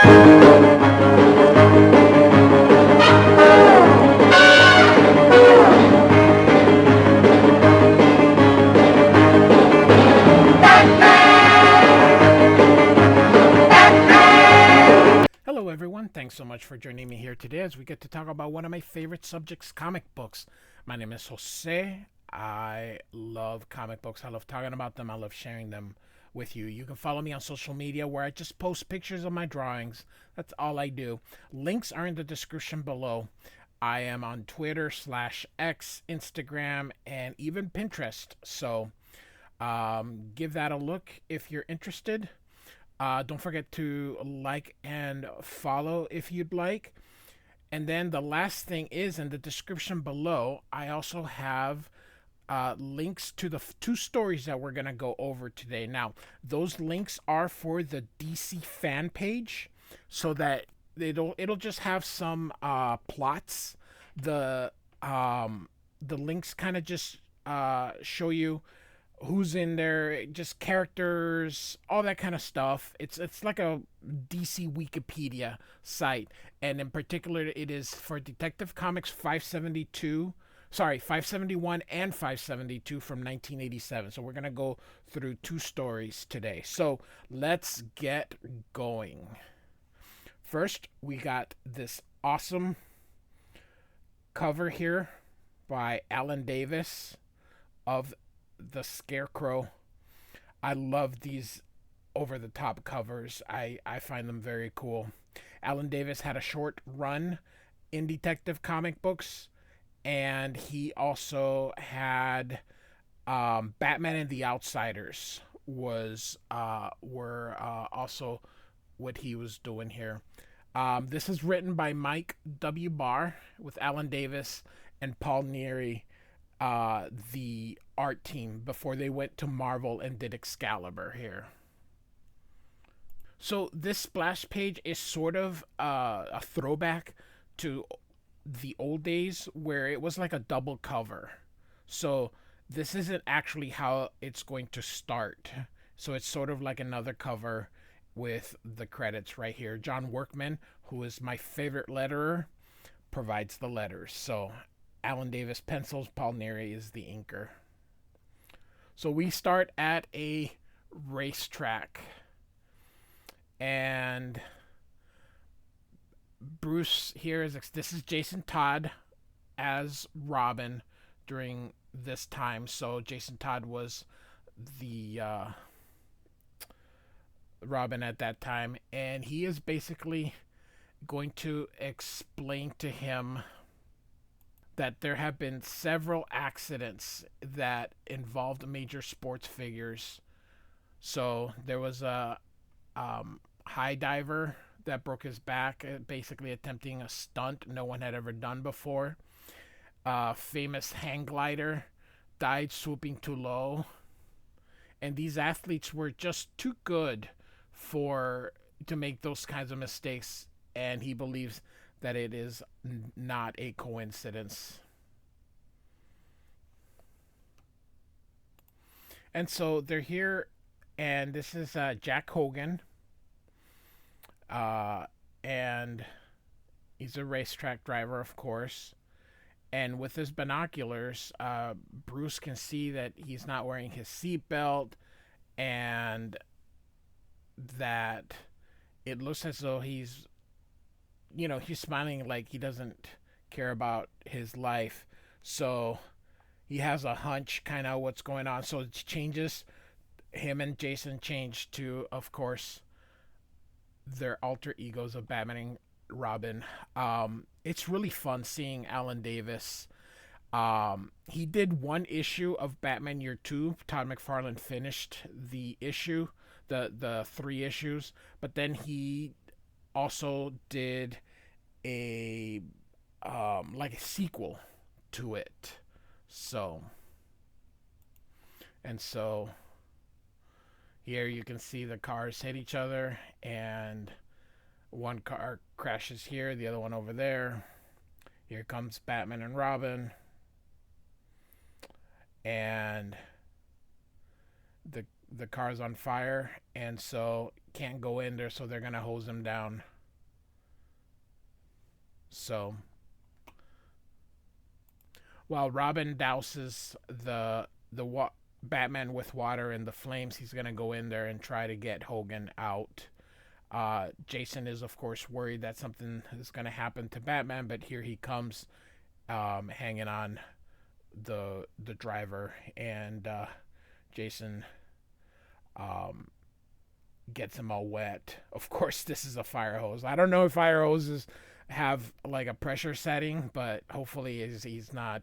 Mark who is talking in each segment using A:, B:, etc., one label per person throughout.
A: Hello, everyone. Thanks so much for joining me here today as we get to talk about one of my favorite subjects, comic books. My name is Jose. I love comic books. I love talking about them. I love sharing them with you. You can follow me on social media where I just post pictures of my drawings. That's all I do. Links are in the description below. I am on Twitter /X, Instagram, and even Pinterest. So give that a look if you're interested. Don't forget to like and follow if you'd like. And then the last thing is in the description below, I also have links to the two stories that we're going to go over today. Now, those links are for the DC fan page so that it'll just have some plots. The links kind of just show you who's in there, just characters, all that kind of stuff. It's like a DC Wikipedia site, and in particular, it is for Detective Comics 571 and 572 from 1987. So we're gonna go through two stories today. So let's get going. First, we got this awesome cover here by Alan Davis of the Scarecrow. I love these over-the-top covers. I find them very cool. Alan Davis had a short run in Detective comic books, and he also had Batman and the Outsiders were also what he was doing here. This is written by Mike W. Barr with Alan Davis and Paul Neary, the art team, before they went to Marvel and did Excalibur here. So this splash page is sort of a throwback to the old days where it was like a double cover. So this isn't actually how it's going to start. So it's sort of like another cover with the credits right here. John Workman, who is my favorite letterer, provides the letters. So Alan Davis pencils, Paul Neary is the inker. So we start at a racetrack, and Bruce here this is Jason Todd as Robin during this time. So Jason Todd was the Robin at that time, and he is basically going to explain to him that there have been several accidents that involved major sports figures. So there was a high diver that broke his back, basically attempting a stunt no one had ever done before. Famous hang glider died swooping too low. And these athletes were just too good to make those kinds of mistakes, and he believes that it is not a coincidence. And so they're here, and this is Jack Hogan, and he's a racetrack driver, of course. And with his binoculars, Bruce can see that he's not wearing his seatbelt, and that it looks as though he's smiling like he doesn't care about his life. So he has a hunch kind of what's going on. So it changes. Him and Jason change to, of course, their alter egos of Batman and Robin. It's really fun seeing Alan Davis. He did one issue of Batman Year 2. Todd McFarlane finished the issue, the 3 issues, but then he also did a like a sequel to it. So here you can see the cars hit each other, and one car crashes here, the other one over there. Here comes Batman and Robin, and the car's on fire, and so can't go in there, so they're gonna hose him down. So while Robin douses Batman with water and the flames, he's gonna go in there and try to get Hogan out. Jason is, of course, worried that something is going to happen to Batman, but here he comes, hanging on the driver, and Jason um, gets him all wet. Of course, this is a fire hose. I don't know if fire hoses have like a pressure setting, but hopefully he's not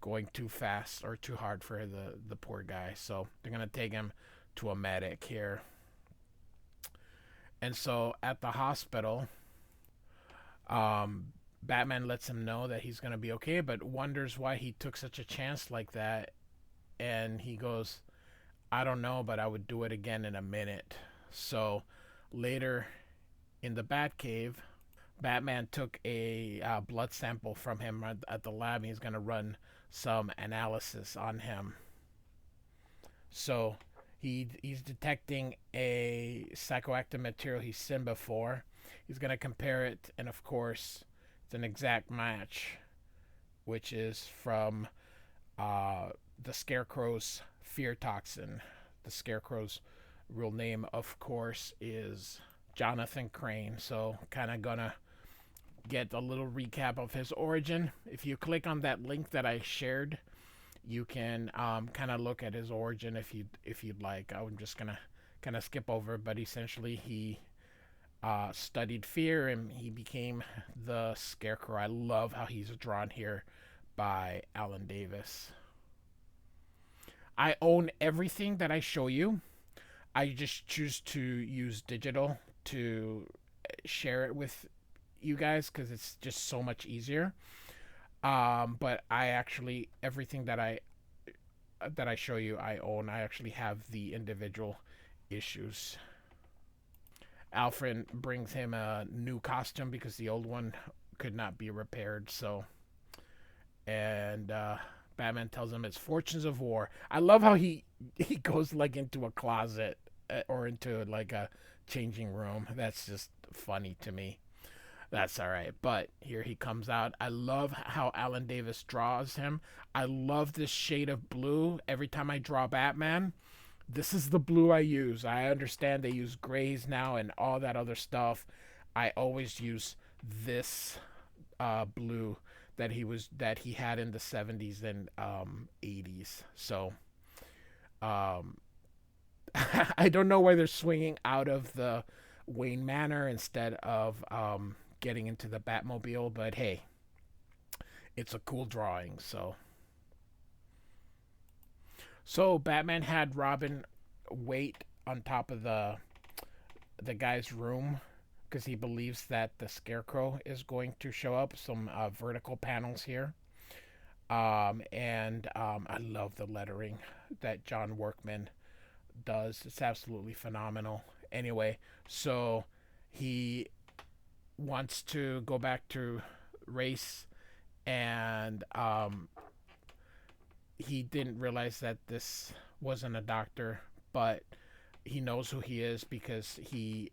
A: going too fast or too hard for the poor guy. So they're gonna take him to a medic here. And so at the hospital, um, Batman lets him know that he's going to be okay, but wonders why he took such a chance like that. And he goes, I don't know, but I would do it again in a minute. So later in the Batcave, Batman took a blood sample from him at the lab. And he's going to run some analysis on him. So he's detecting a psychoactive material he's seen before. He's gonna compare it, and of course, it's an exact match, which is from the Scarecrow's fear toxin. The Scarecrow's real name, of course, is Jonathan Crane. So, kind of gonna get a little recap of his origin. If you click on that link that I shared, you can kind of look at his origin if you'd like. I'm just gonna kind of skip over, but essentially he studied fear and he became the Scarecrow. I love how he's drawn here by Alan Davis. I own everything that I show you. I just choose to use digital to share it with you guys because it's just so much easier. But I actually everything that I show you I own. I actually have the individual issues. Alfred brings him a new costume because the old one could not be repaired. So, and Batman tells him it's fortunes of war. I love how he goes like into a closet or into like a changing room. That's just funny to me. That's all right. But here he comes out. I love how Alan Davis draws him. I love this shade of blue. Every time I draw Batman, this is the blue I use. I understand they use grays now and all that other stuff. I always use this blue that he had in the 70s and 80s. So um, I don't know why they're swinging out of the Wayne Manor instead of getting into the Batmobile, but hey, it's a cool drawing. So Batman had Robin wait on top of the guy's room because he believes that the Scarecrow is going to show up. Some vertical panels here. And I love the lettering that John Workman does. It's absolutely phenomenal. Anyway, so he wants to go back to race, and he didn't realize that this wasn't a doctor, but he knows who he is because he's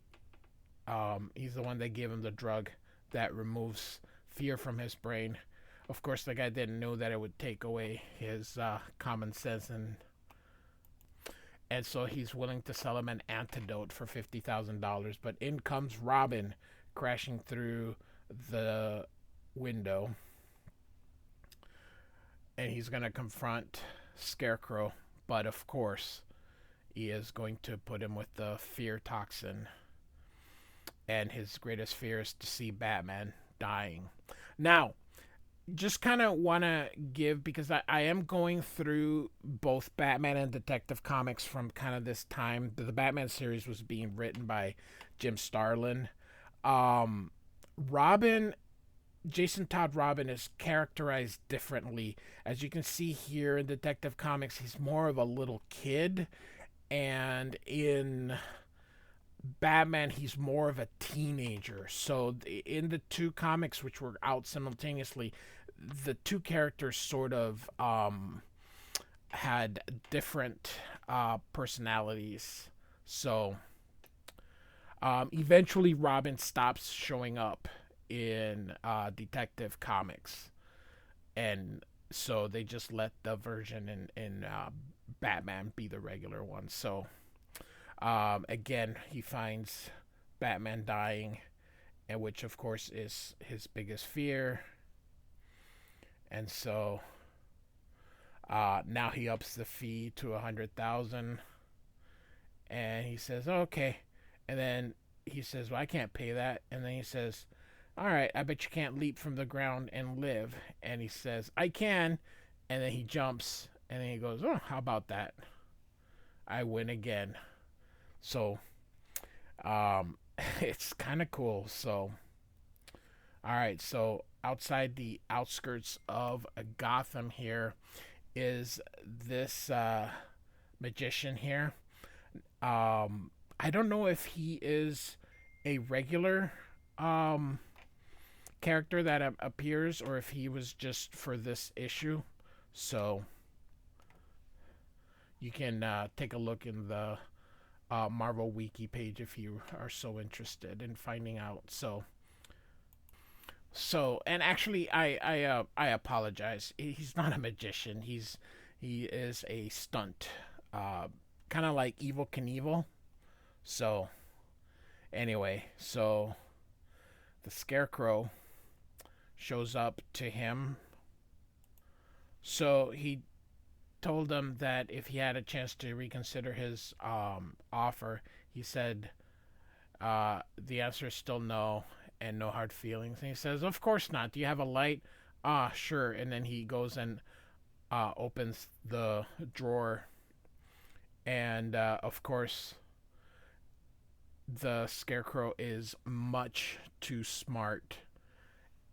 A: the one that gave him the drug that removes fear from his brain. Of course, the guy didn't know that it would take away his common sense, and so he's willing to sell him an antidote for $50,000. But in comes Robin, crashing through the window, and he's gonna confront Scarecrow. But of course, he is going to put him with the fear toxin, and his greatest fear is to see Batman dying. Now, just kind of want to give, because I am going through both Batman and Detective Comics from kind of this time. The Batman series was being written by Jim Starlin. Robin, Jason Todd Robin is characterized differently. As you can see here in Detective Comics, he's more of a little kid, and in Batman, he's more of a teenager. So in the two comics, which were out simultaneously, the two characters sort of had different personalities. So eventually, Robin stops showing up in Detective Comics, and so they just let the version in Batman be the regular one. So again, he finds Batman dying, and which of course is his biggest fear, and so now he ups the fee to 100,000, and he says okay, and then he says, "Well, I can't pay that," and then he says, "All right, I bet you can't leap from the ground and live," and he says, "I can," and then he jumps, and then he goes, "Oh, how about that? I win again." So it's kind of cool. So all right, so outside the outskirts of Gotham here is this magician here. I don't know if he is a regular um, character that appears or if he was just for this issue. So you can take a look in the Marvel Wiki page if you are so interested in finding out. And actually, I apologize. He's not a magician. He is a stunt, uh, kind of like Evil Knievel. So anyway, so the Scarecrow shows up to him. So he told him that if he had a chance to reconsider his offer, he said the answer is still no and no hard feelings. And he says, "Of course not. Do you have a light?" "Ah, sure." And then he goes and opens the drawer, and of course, the Scarecrow is much too smart.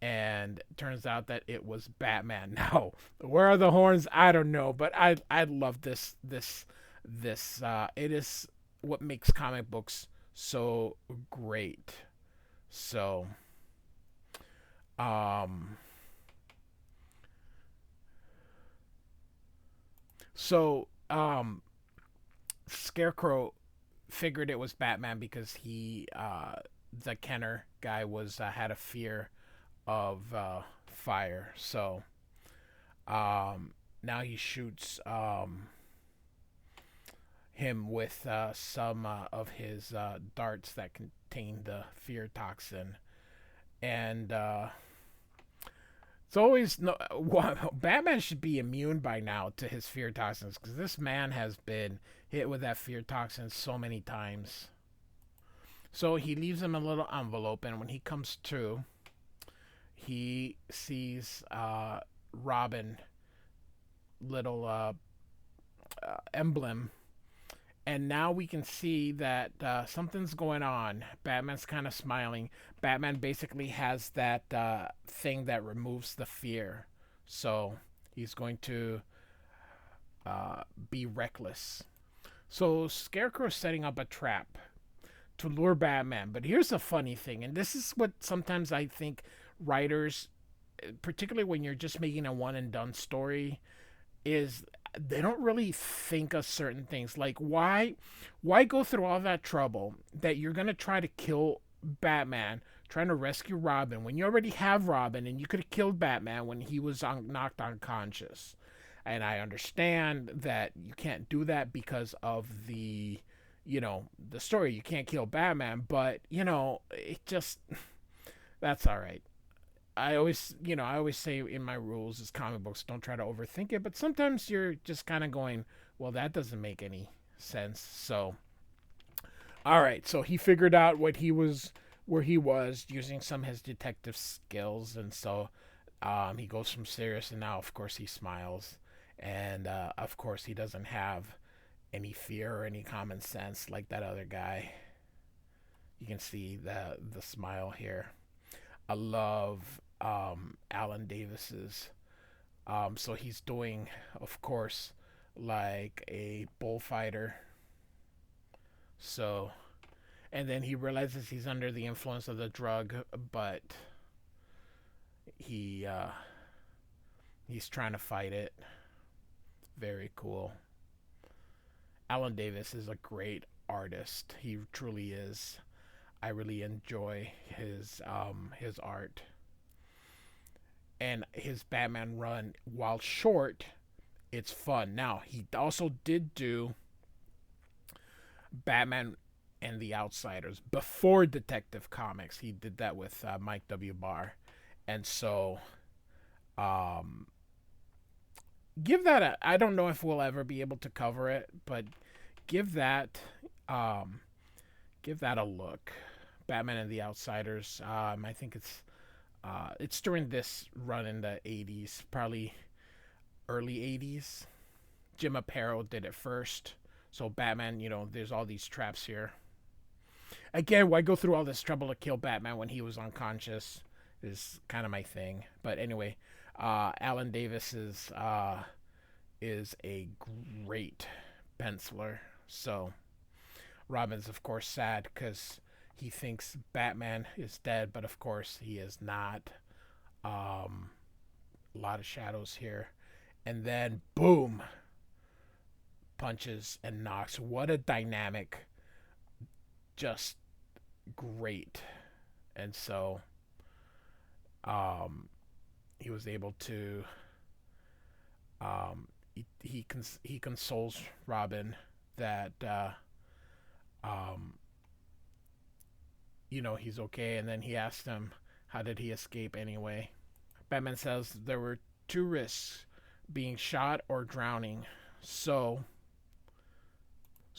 A: And it turns out that it was Batman. Now, where are the horns? I don't know, but I love this. It is what makes comic books so great. So, um, so Scarecrow figured it was Batman because the Kenner guy was had a fear of fire. So now he shoots him with some of his darts that contain the fear toxin, and it's always no. Batman should be immune by now to his fear toxins because this man has been hit with that fear toxin so many times. So he leaves him a little envelope, and when he comes to, he sees Robin little emblem, and now we can see that something's going on. Batman's kind of smiling. Batman basically has that thing that removes the fear, so he's going to be reckless. So Scarecrow's setting up a trap to lure Batman. But here's the funny thing, and this is what sometimes I think writers, particularly when you're just making a one and done story, is they don't really think of certain things. Like why go through all that trouble that you're gonna try to kill Batman, trying to rescue Robin when you already have Robin and you could have killed Batman when he was knocked unconscious. And I understand that you can't do that because of the story. You can't kill Batman, but it just that's all right. I always say in my rules as comic books, don't try to overthink it, but sometimes you're just kind of going, well, that doesn't make any sense. So, all right, so he figured out where he was using some of his detective skills, and so he goes from serious, and now, of course, he smiles, and of course, he doesn't have any fear or any common sense like that other guy. You can see the smile here. I love Alan Davis's. So he's doing, of course, like a bullfighter. So, and then he realizes he's under the influence of the drug, but he he's trying to fight it. Very cool. Alan Davis is a great artist. He truly is. I really enjoy his art and his Batman run. While short, it's fun. Now he also did do Batman and the Outsiders before Detective Comics. He did that with Mike W. Barr, and so um, give that a. I don't know if we'll ever be able to cover it, but give that um, give that a look. Batman and the Outsiders. I think it's during this run in the '80s, probably early '80s. Jim Aparo did it first. So Batman, there's all these traps here. Again, why go through all this trouble to kill Batman when he was unconscious? Is kind of my thing. But anyway, Alan Davis is a great penciler. So Robin's of course sad because he thinks Batman is dead, but of course he is not. Um, a lot of shadows here, and then boom, punches and knocks. What a dynamic! Just great. And so um, he was able to he consoles Robin that um, he's okay, and then he asks him how did he escape anyway. Batman says there were two risks: being shot or drowning. So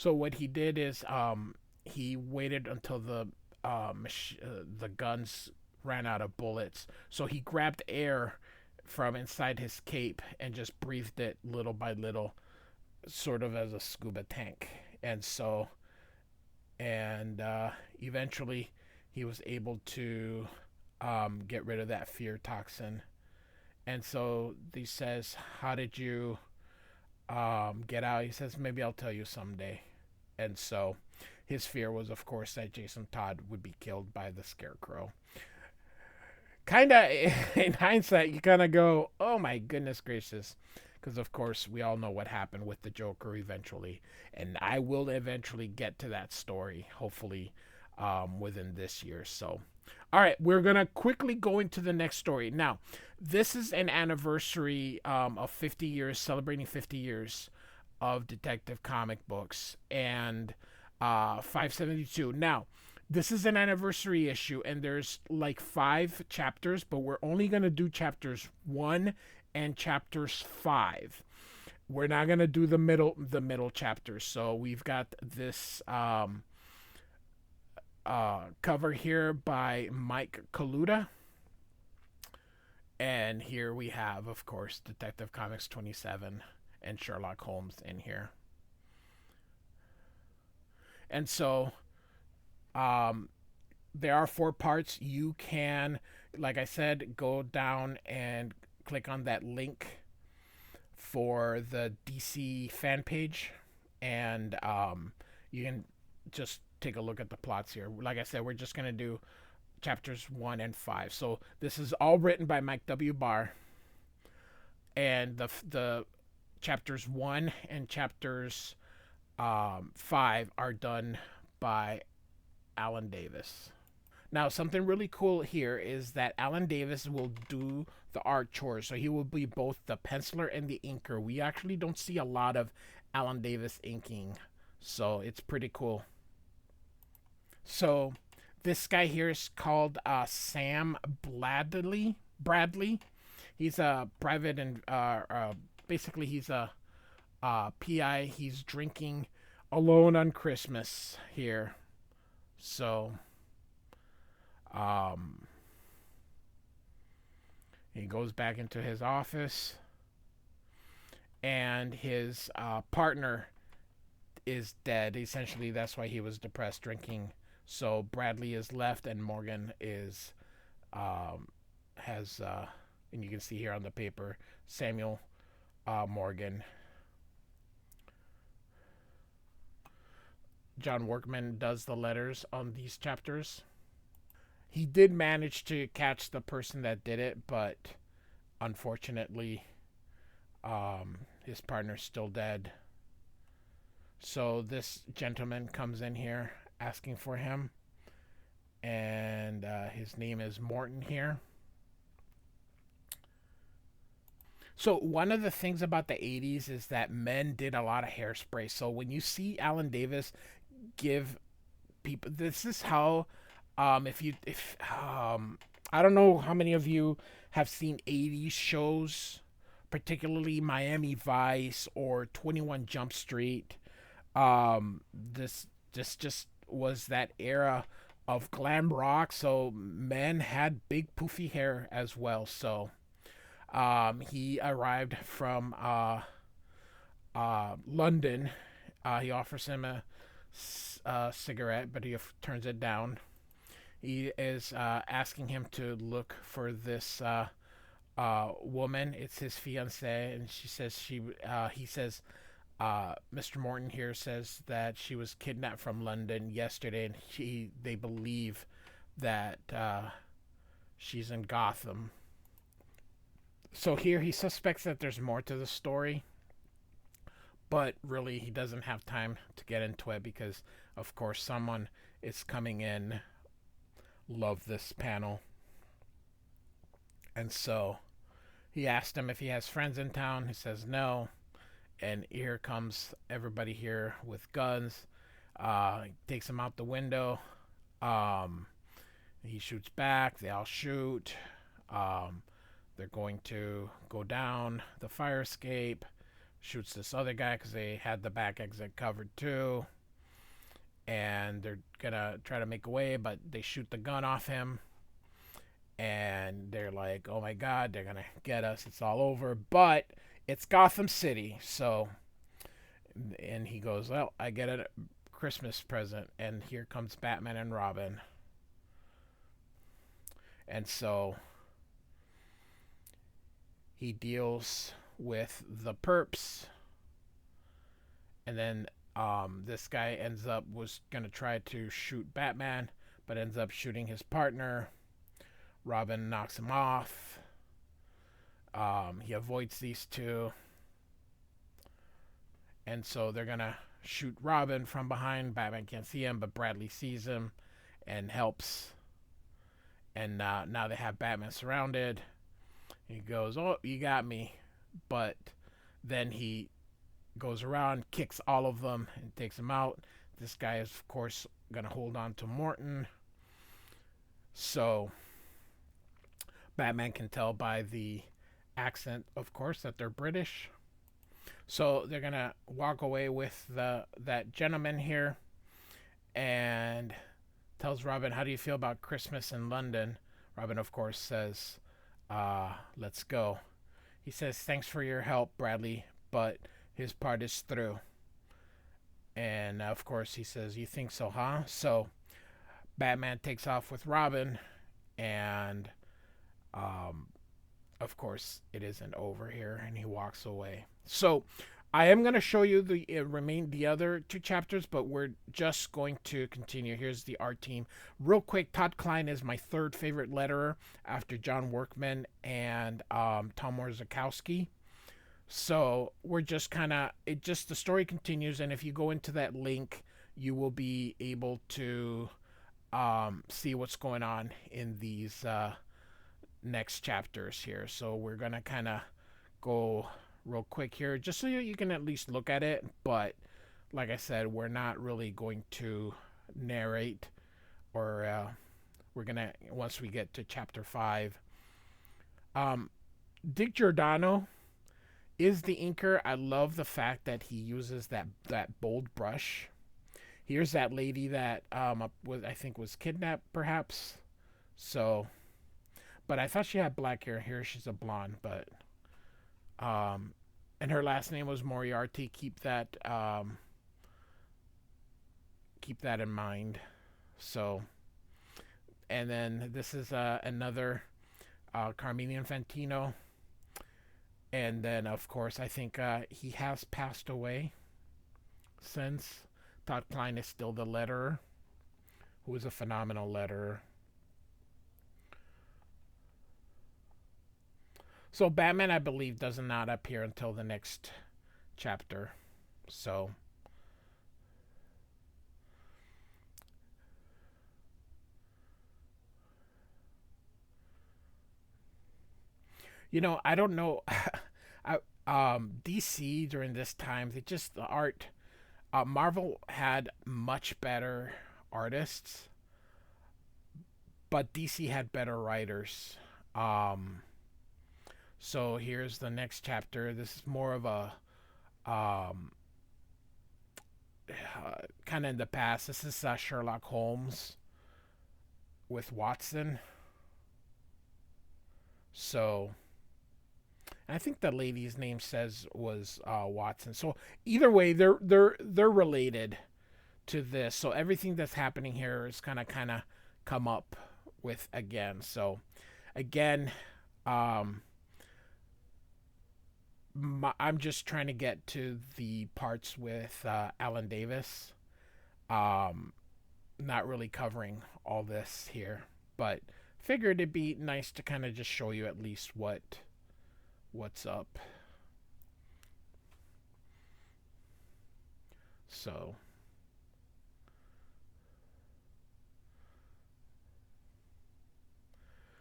A: what he did is he waited until the guns ran out of bullets. So he grabbed air from inside his cape and just breathed it little by little, sort of as a scuba tank. And so, and eventually, he was able to get rid of that fear toxin. And so he says, "How did you get out?" He says, "Maybe I'll tell you someday." And so his fear was, of course, that Jason Todd would be killed by the Scarecrow. Kind of, in hindsight, you kind of go, oh my goodness gracious. Because, of course, we all know what happened with the Joker eventually. And I will eventually get to that story, hopefully, within this year. So, all right, we're going to quickly go into the next story. Now, this is an anniversary of 50 years, celebrating 50 years of Detective Comic Books and 572. Now, this is an anniversary issue, and there's like 5 chapters, but we're only going to do chapters 1 and chapters 5. We're not going to do the middle chapters. So we've got this cover here by Mike Kaluta. And here we have, of course, Detective Comics 27 and Sherlock Holmes in here. And so there are 4 parts. You can, like I said, go down and click on that link for the DC fan page, and you can just take a look at the plots here. Like I said, we're just going to do chapters 1 and 5. So this is all written by Mike W. Barr, and the chapters 1 and chapters 5 are done by Alan Davis. Now, something really cool here is that Alan Davis will do the art chores. So he will be both the penciler and the inker. We actually don't see a lot of Alan Davis inking. So it's pretty cool. So this guy here is called Sam Bradley. He's a private and basically he's a PI. He's drinking alone on Christmas here. So he goes back into his office, and his partner is dead. Essentially, that's why he was depressed drinking. So Bradley is left, and Morgan is has and you can see here on the paper Samuel Morgan. John Workman does the letters on these chapters. He did manage to catch the person that did it, but unfortunately, his partner's still dead. So this gentleman comes in here asking for him, his name is Morton here. So one of the things about the 80s is that men did a lot of hairspray. So when you see Alan Davis give people, this is how, if I don't know how many of you have seen 80s shows, particularly Miami Vice or 21 Jump Street. This just was that era of glam rock, so men had big poofy hair as well. So he arrived from London. He offers him a cigarette, but he turns it down. He is asking him to look for this woman. It's his fiancee, and she says he says, Mr. Morton here says that she was kidnapped from London yesterday, and they believe that she's in Gotham. So here he suspects that there's more to the story, but really he doesn't have time to get into it because, of course, someone is coming in. Love this panel. And so he asked him if he has friends in town. He says no. And here comes everybody here with guns. He takes him out the window. He shoots back. They all shoot. They're going to go down the fire escape. Shoots this other guy because they had the back exit covered too. And they're going to try to make away, but they shoot the gun off him. And they're like, oh my God, they're going to get us. It's all over. But it's Gotham City. So, and he goes, well, I get a Christmas present. And here comes Batman and Robin. And so he deals with the perps. And then this guy was going to try to shoot Batman, but ends up shooting his partner. Robin knocks him off. He avoids these two. And so they're going to shoot Robin from behind. Batman can't see him, but Bradley sees him and helps. And now they have Batman surrounded. He goes, oh, you got me. But then he goes around, kicks all of them, and takes them out. This guy is, of course, going to hold on to Morton. So Batman can tell by the accent, of course, that they're British. So they're going to walk away with that gentleman here and tells Robin, how do you feel about Christmas in London? Robin, of course, says, let's go. He says, thanks for your help, Bradley, but his part is through. And, of course, he says, you think so, huh? So Batman takes off with Robin, and, of course, it isn't over here, and he walks away. So I am going to show you the other two chapters, but we're just going to continue. Here's the art team. Real quick, Todd Klein is my third favorite letterer after John Workman and Tom Morzakowski. So we're just the story continues, and if you go into that link, you will be able to see what's going on in these next chapters here. So we're going to kind of go real quick here, just so you can at least look at it. But like I said, we're not really going to narrate, or we're going to, once we get to chapter 5. Dick Giordano is the inker. I love the fact that he uses that bold brush. Here's that lady that I think was kidnapped, perhaps. So, but I thought she had black hair. Here she's a blonde, but and her last name was Moriarty. Keep that in mind. So, and then this is another Carmine Infantino. And then, of course, I think he has passed away since. Todd Klein is still the letterer, who is a phenomenal letterer. So Batman, I believe, does not appear until the next chapter. So I don't know. DC during this time, they just the art. Marvel had much better artists, but DC had better writers. Um, so here's the next chapter. This is more of a um, kind of in the past. This is Sherlock Holmes with Watson. So I think the lady's name says was Watson. So either way, they're related to this. So everything that's happening here is kind of come up with again. So again, um, I'm just trying to get to the parts with Alan Davis. Um, Not really covering all this here, but figured it'd be nice to kind of just show you at least what's up. So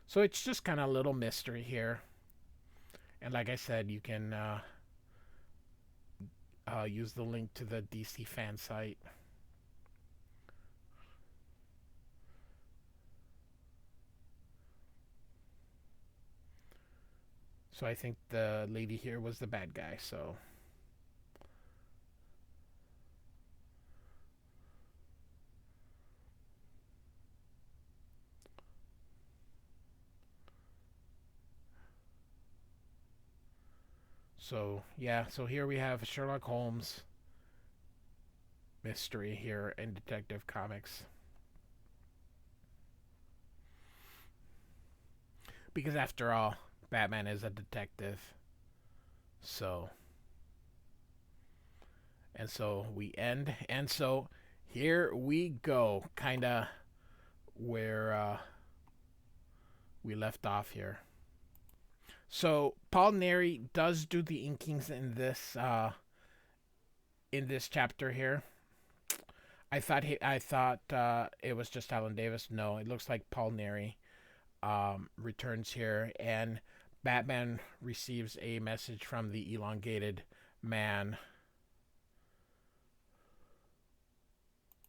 A: so it's just kind of a little mystery here, and like I said, you can use the link to the DC fan site. So I think the lady here was the bad guy. So yeah, so here we have Sherlock Holmes mystery here in Detective Comics. Because after all, Batman is a detective. So and so we end, and so here we go, kind of where we left off here. So Paul Neri does do the inkings in this chapter here. I thought it was just Alan Davis. No, it looks like Paul Neri returns here, and Batman receives a message from the elongated man.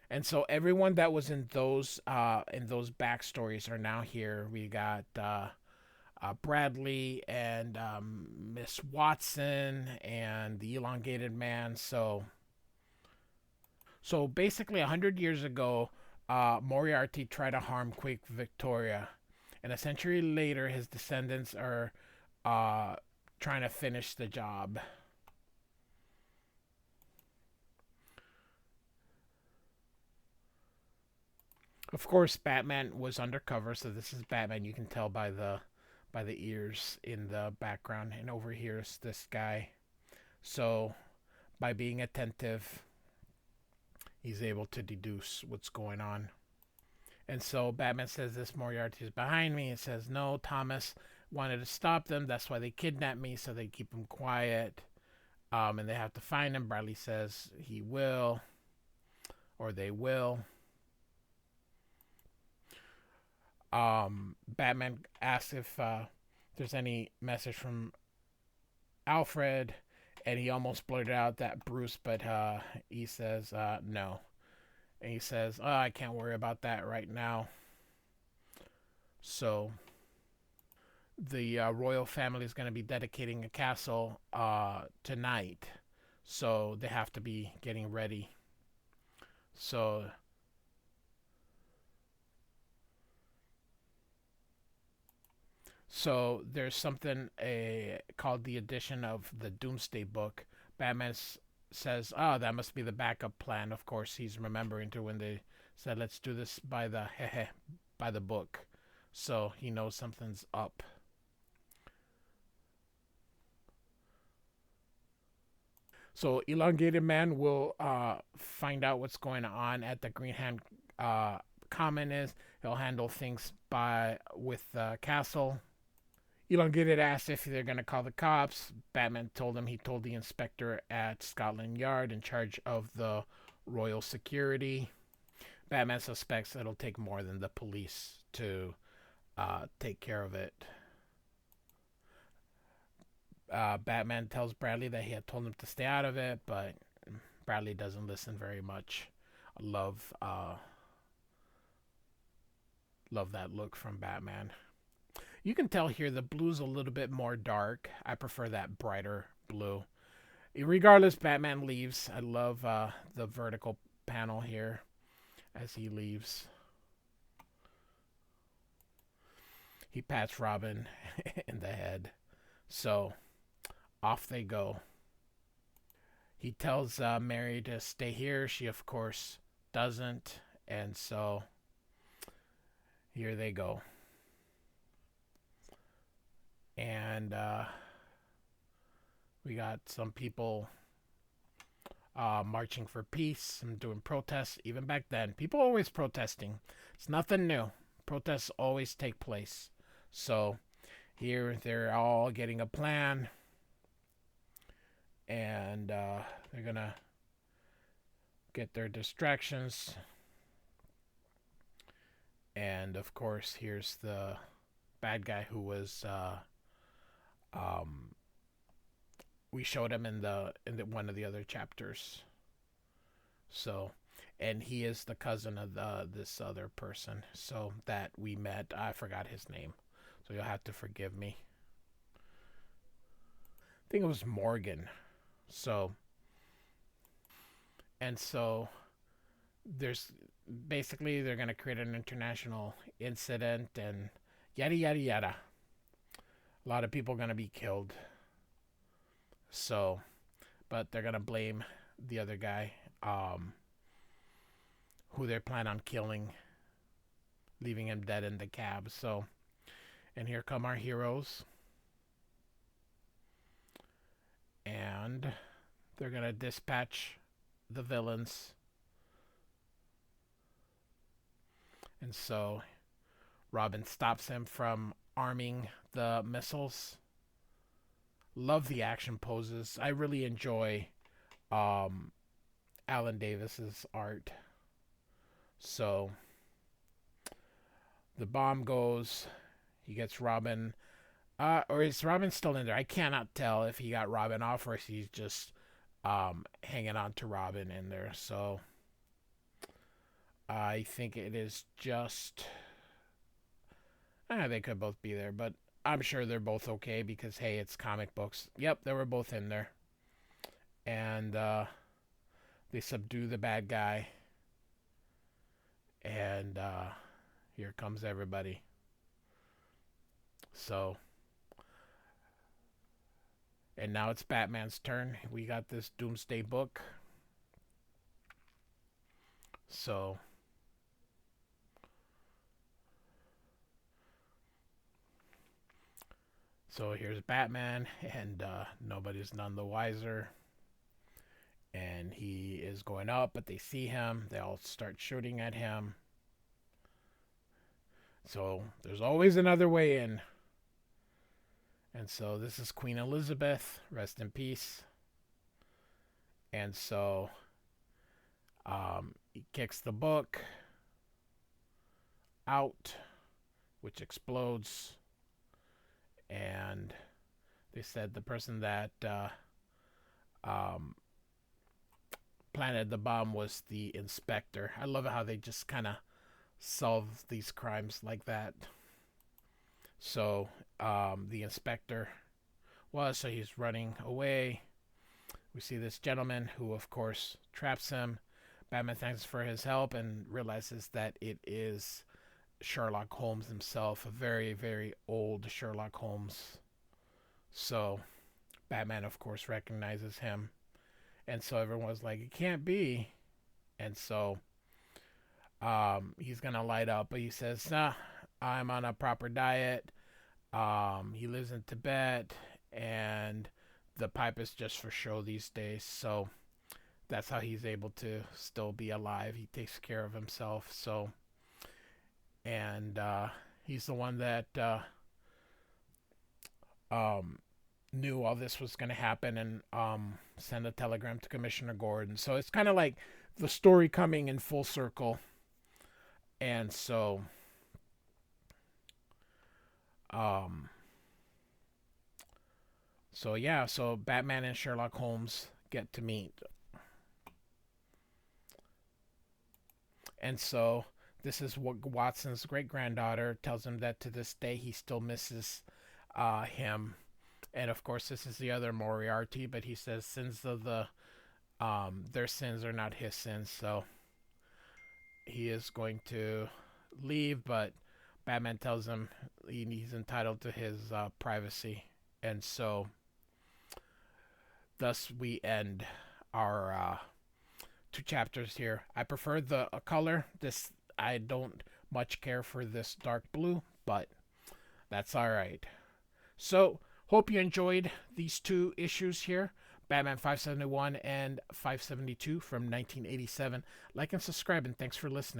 A: And so everyone that was in those backstories are now here. We got Bradley and Miss Watson and the elongated man. So basically, 100 years ago, Moriarty tried to harm Queen Victoria, and a century later, his descendants are uh, trying to finish the job. Of course, Batman was undercover, so this is Batman. You can tell by the ears in the background, and over here's this guy. So by being attentive, he's able to deduce what's going on. And so Batman says this Moriarty is behind me. It says no, Thomas wanted to stop them. That's why they kidnapped me, so they keep him quiet. And they have to find him. Bradley says he will, or they will. Batman asks if there's any message from Alfred, and he almost blurted out that Bruce, but he says no. And he says, oh, I can't worry about that right now. So the royal family is going to be dedicating a castle tonight. So they have to be getting ready. So there's something called the edition of the Doomsday Book. Batman says, "Oh, that must be the backup plan." Of course, he's remembering to when they said, "Let's do this by the by the book," so he knows something's up. So elongated man will find out what's going on at the Greenhand Common. Is he'll handle things by with the castle. Elongated asked if they're going to call the cops. Batman told him he told the inspector at Scotland Yard in charge of the royal security. Batman suspects it'll take more than the police to take care of it. Batman tells Bradley that he had told him to stay out of it, but Bradley doesn't listen very much. I love that look from Batman. You can tell here the blue's a little bit more dark. I prefer that brighter blue. Regardless, Batman leaves. I love the vertical panel here as he leaves. He pats Robin in the head. So off they go. He tells Mary to stay here. She, of course, doesn't. And so here they go. And we got some people marching for peace and doing protests. Even back then, people always protesting. It's nothing new. Protests always take place. So here they're all getting a plan, and they're gonna get their distractions. And of course, here's the bad guy who was um, we showed him in the one of the other chapters. So, and he is the cousin of this other person. So that we met. I forgot his name. So you'll have to forgive me. I think it was Morgan. So, and so there's basically they're gonna create an international incident and yada yada yada. A lot of people are gonna be killed. So, but they're gonna blame the other guy, who they plan on killing, leaving him dead in the cab. So, and here come our heroes, and they're gonna dispatch the villains. And so Robin stops him from arming the missiles. Love the action poses. I really enjoy um, Alan Davis's art. So the bomb goes. He gets Robin. Or is Robin still in there? I cannot tell if he got Robin off or if he's just hanging on to Robin in there. So I think it is just. They could both be there, but I'm sure they're both okay because, hey, it's comic books. Yep, they were both in there. And they subdue the bad guy. And here comes everybody. So, and now it's Batman's turn. We got this Doomsday book. So, here's Batman, and nobody's none the wiser. And he is going up, but they see him. They all start shooting at him. So there's always another way in. And so this is Queen Elizabeth, rest in peace. And so he kicks the book out, which explodes. And they said the person that planted the bomb was the inspector. I love how they just kind of solve these crimes like that. So the inspector so he's running away. We see this gentleman who, of course, traps him. Batman thanks for his help and realizes that it is Sherlock Holmes himself, a very, very old Sherlock Holmes. So Batman, of course, recognizes him. And so everyone's like, it can't be. And so he's going to light up. But he says, nah, I'm on a proper diet. He lives in Tibet. And the pipe is just for show these days. So that's how he's able to still be alive. He takes care of himself. So, and he's the one that knew all this was going to happen and sent a telegram to Commissioner Gordon. So it's kind of like the story coming in full circle. And so So yeah, so Batman and Sherlock Holmes get to meet. And so this is what Watson's great granddaughter tells him that to this day he still misses him. And of course, this is the other Moriarty, but he says sins of their sins are not his sins. So he is going to leave, but Batman tells him he's entitled to his privacy, and so thus we end our two chapters here. I prefer the color. This I don't much care for this dark blue, but that's all right. So hope you enjoyed these two issues here. Batman 571 and 572 from 1987. Like and subscribe, and thanks for listening.